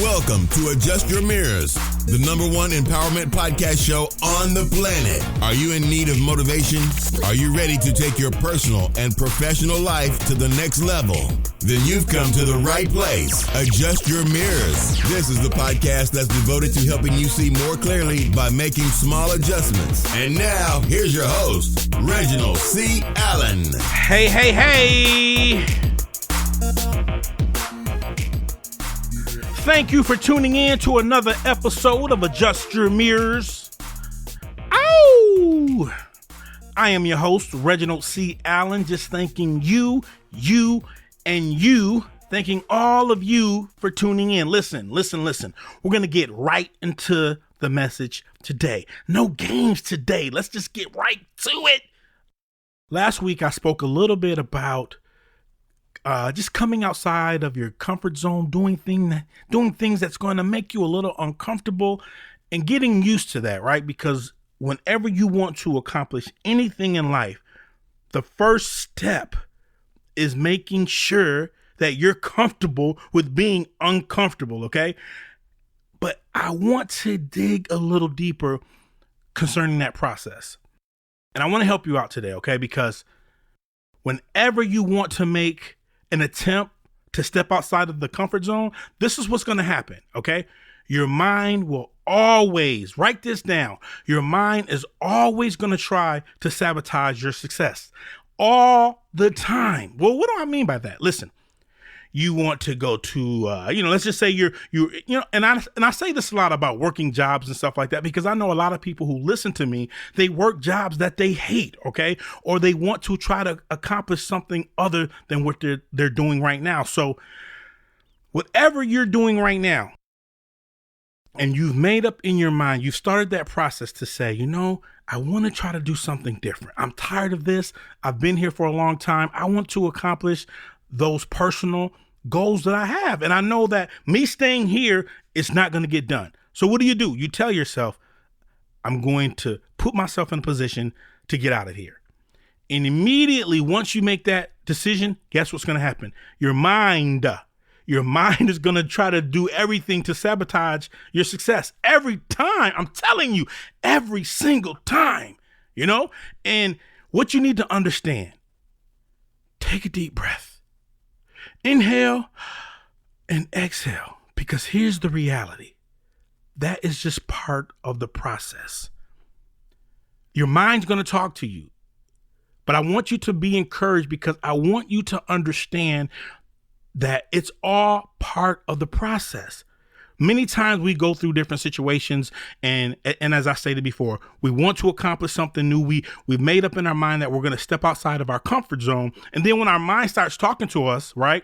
Welcome to Adjust Your Mirrors, the #1 empowerment podcast show on the planet. Are you in need of motivation? Are you ready to take your personal and professional life to the next level? Then you've come to the right place. Adjust Your Mirrors. This is the podcast that's devoted to helping you see more clearly by making small adjustments. And now, here's your host, Reginald C. Allen. Hey. Thank you for tuning in to another episode of Adjust Your Mirrors. Ow! I am your host, Reginald C. Allen, just thanking you, thanking all of you for tuning in. Listen. We're going to get right into the message today. No games today. Let's just get right to it. Last week, I spoke a little bit about just coming outside of your comfort zone, doing things that's going to make you a little uncomfortable and getting used to that, right? Because whenever you want to accomplish anything in life, the first step is making sure that you're comfortable with being uncomfortable, okay? But I want to dig a little deeper concerning that process. And I want to help you out today, okay? Because whenever you want to make an attempt to step outside of the comfort zone, this is what's going to happen, okay? Your mind will always, write this down, your mind is always going to try to sabotage your success all the time. Well, what do I mean by that? Listen, you want to go to, let's just say and I say this a lot about working jobs and stuff like that, because I know a lot of people who listen to me, they work jobs that they hate, okay? Or they want to try to accomplish something other than what they're doing right now. So whatever you're doing right now, and you've made up in your mind, you've started that process to say, I want to try to do something different. I'm tired of this. I've been here for a long time. I want to accomplish those personal goals that I have. And I know that me staying here is not going to get done. So what do? You tell yourself, I'm going to put myself in a position to get out of here. And immediately, once you make that decision, guess what's going to happen? Your mind is going to try to do everything to sabotage your success every time. I'm telling you, every single time, and what you need to understand, take a deep breath. Inhale and exhale, because here's the reality. That is just part of the process. Your mind's going to talk to you, but I want you to be encouraged, because I want you to understand that it's all part of the process. Many times we go through different situations, and as I stated before, we want to accomplish something new. We've made up in our mind that we're going to step outside of our comfort zone. And then when our mind starts talking to us, right,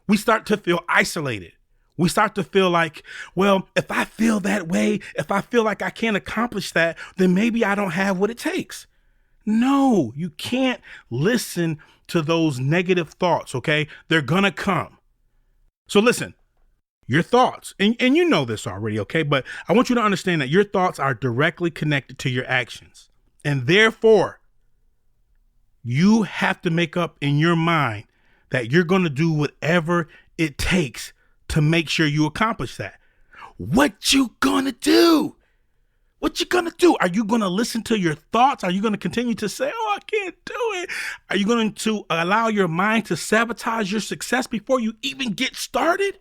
we start to feel isolated. We start to feel like, well, if I feel that way, if I feel like I can't accomplish that, then maybe I don't have what it takes. No, you can't listen to those negative thoughts, okay? They're going to come. So listen, your thoughts, and you know this already, okay? But I want you to understand that your thoughts are directly connected to your actions. And therefore, you have to make up in your mind that you're going to do whatever it takes to make sure you accomplish that. What you going to do? What you going to do? Are you going to listen to your thoughts? Are you going to continue to say, I can't do it? Are you going to allow your mind to sabotage your success before you even get started?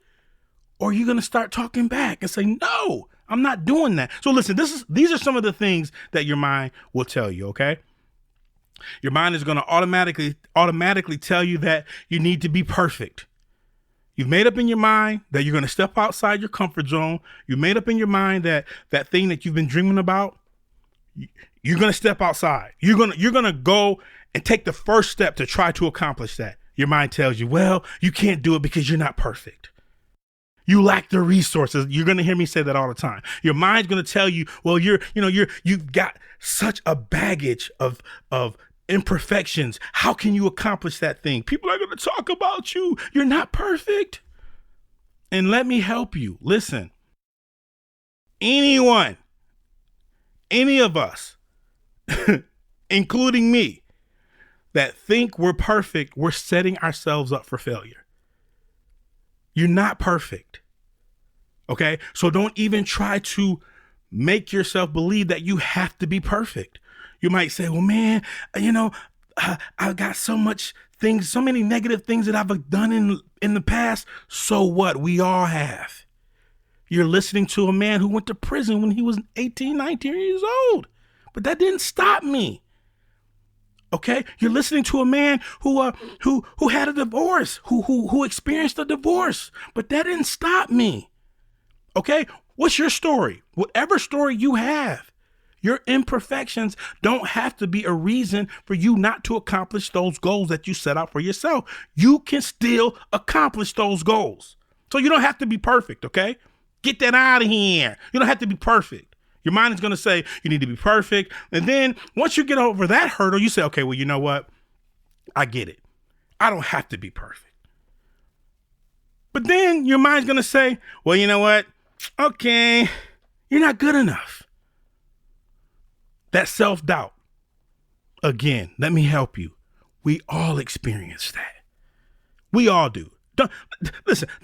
Or are you going to start talking back and say, no, I'm not doing that? So listen, these are some of the things that your mind will tell you, okay? Your mind is going to automatically tell you that you need to be perfect. You've made up in your mind that you're going to step outside your comfort zone. You made up in your mind that thing that you've been dreaming about, you're going to step outside. You're going to go and take the first step to try to accomplish that. Your mind tells you, well, you can't do it because you're not perfect. You lack the resources. You're going to hear me say that all the time. Your mind's going to tell you, well, you've got such a baggage of imperfections. How can you accomplish that thing? People are going to talk about you. You're not perfect. And let me help you. Listen, any of us, including me, that think we're perfect, we're setting ourselves up for failure. You're not perfect. Okay. So don't even try to make yourself believe that you have to be perfect. You might say, well, man, I've got so many negative things that I've done in the past. So what? We all have. You're listening to a man who went to prison when he was 18, 19 years old. But that didn't stop me. Okay? You're listening to a man who had a divorce, who experienced a divorce. But that didn't stop me. Okay? What's your story? Whatever story you have, your imperfections don't have to be a reason for you not to accomplish those goals that you set out for yourself. You can still accomplish those goals. So you don't have to be perfect, okay? Get that out of here. You don't have to be perfect. Your mind is going to say you need to be perfect. And then once you get over that hurdle, you say, okay, well, you know what? I get it. I don't have to be perfect. But then your mind's going to say, well, you know what? Okay, you're not good enough. That self-doubt. Again, let me help you. We all experience that. We all do.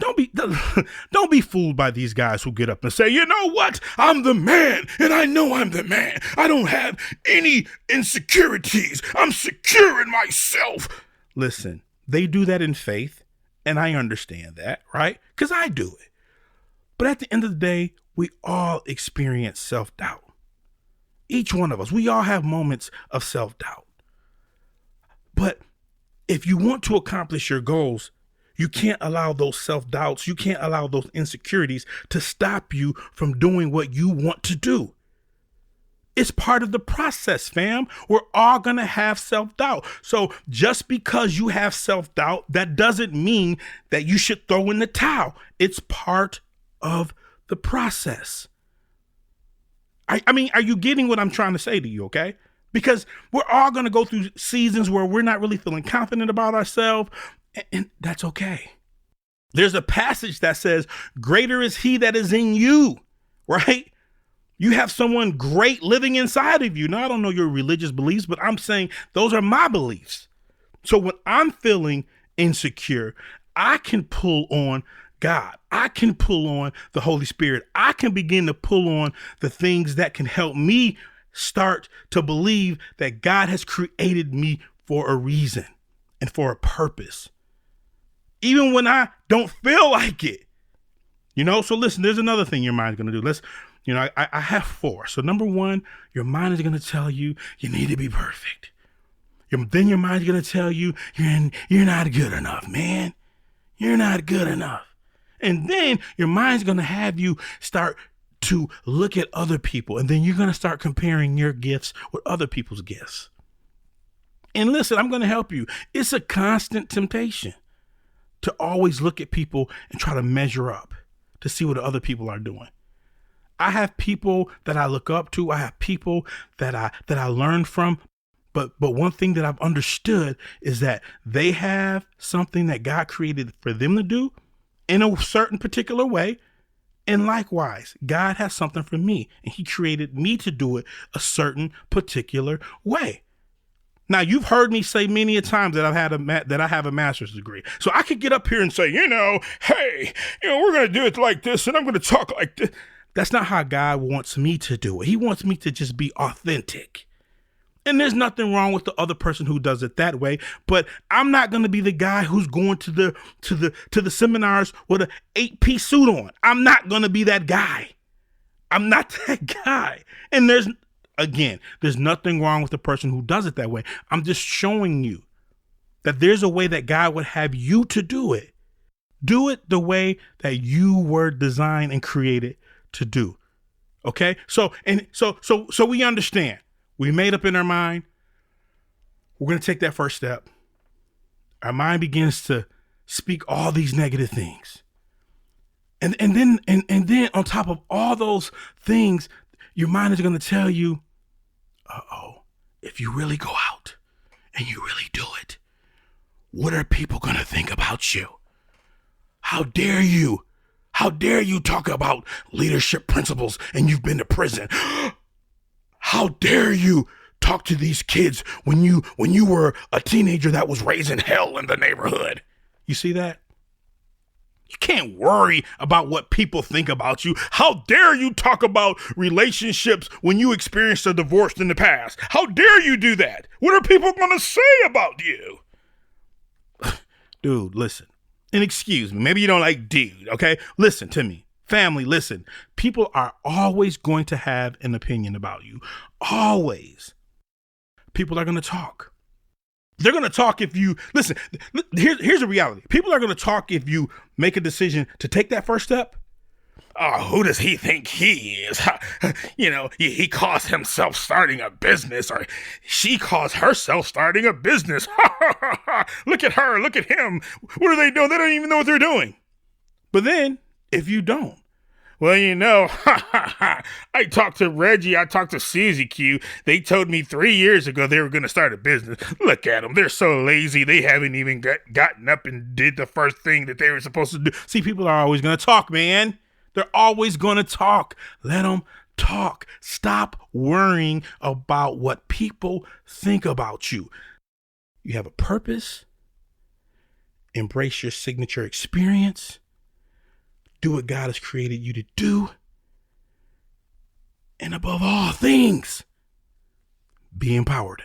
Don't be fooled by these guys who get up and say, you know what? I'm the man, and I know I'm the man. I don't have any insecurities. I'm secure in myself. Listen, they do that in faith, and I understand that, right? Because I do it. But at the end of the day, we all experience self-doubt. Each one of us, we all have moments of self-doubt. But if you want to accomplish your goals, you can't allow those self-doubts, you can't allow those insecurities to stop you from doing what you want to do. It's part of the process, fam. We're all going to have self-doubt. So just because you have self-doubt, that doesn't mean that you should throw in the towel. It's part of the process. I mean, are you getting what I'm trying to say to you, okay? Because we're all going to go through seasons where we're not really feeling confident about ourselves, and that's okay. There's a passage that says, greater is he that is in you, right? You have someone great living inside of you. Now, I don't know your religious beliefs, but I'm saying those are my beliefs. So when I'm feeling insecure, I can pull on God. I can pull on the Holy Spirit. I can begin to pull on the things that can help me start to believe that God has created me for a reason and for a purpose. Even when I don't feel like it, so listen, there's another thing your mind's going to do. I have 4. So number 1, your mind is going to tell you need to be perfect. Then your mind's going to tell you you're not good enough, man. You're not good enough. And then your mind's going to have you start to look at other people. And then you're going to start comparing your gifts with other people's gifts. And listen, I'm going to help you. It's a constant temptation to always look at people and try to measure up to see what the other people are doing. I have people that I look up to. I have people that I learn from. But one thing that I've understood is that they have something that God created for them to do in a certain particular way. And likewise, God has something for me, and he created me to do it a certain particular way. Now, you've heard me say many a times that I have a master's degree. So I could get up here and say, hey, we're going to do it like this, and I'm going to talk like this. That's not how God wants me to do it. He wants me to just be authentic. And there's nothing wrong with the other person who does it that way, but I'm not going to be the guy who's going to the seminars with an 8-piece suit on. I'm not going to be that guy. I'm not that guy. And there's nothing wrong with the person who does it that way. I'm just showing you that there's a way that God would have you to do it. Do it the way that you were designed and created to do. Okay? So we understand. We made up in our mind. We're going to take that first step. Our mind begins to speak all these negative things. And then on top of all those things, your mind is going to tell you, if you really go out and you really do it, what are people going to think about you? How dare you? How dare you talk about leadership principles and you've been to prison? How dare you talk to these kids when you were a teenager that was raising hell in the neighborhood? You see that? You can't worry about what people think about you. How dare you talk about relationships when you experienced a divorce in the past? How dare you do that? What are people going to say about you? Dude, listen. And excuse me, maybe you don't like dude, okay? Listen to me. Family, listen. People are always going to have an opinion about you. Always. People are going to talk. They're going to talk if you, listen, here's the reality. People are going to talk if you make a decision to take that first step. Oh, who does he think he is? You know, he calls himself starting a business, or she calls herself starting a business. Look at her, look at him. What are they doing? They don't even know what they're doing. But then, if you don't, well, you know, I talked to Reggie, I talked to Susie Q. They told me 3 years ago they were going to start a business. Look at them. They're so lazy. They haven't even gotten up and did the first thing that they were supposed to do. See, people are always going to talk, man. They're always going to talk. Let them talk. Stop worrying about what people think about you. You have a purpose. Embrace your signature experience. Do what God has created you to do. And above all things, be empowered.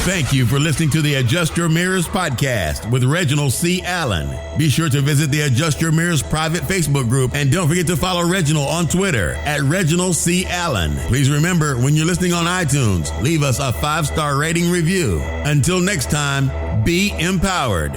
Thank you for listening to the Adjust Your Mirrors podcast with Reginald C. Allen. Be sure to visit the Adjust Your Mirrors private Facebook group, and don't forget to follow Reginald on Twitter at Reginald C. Allen. Please remember, when you're listening on iTunes, leave us a 5-star rating review. Until next time, be empowered.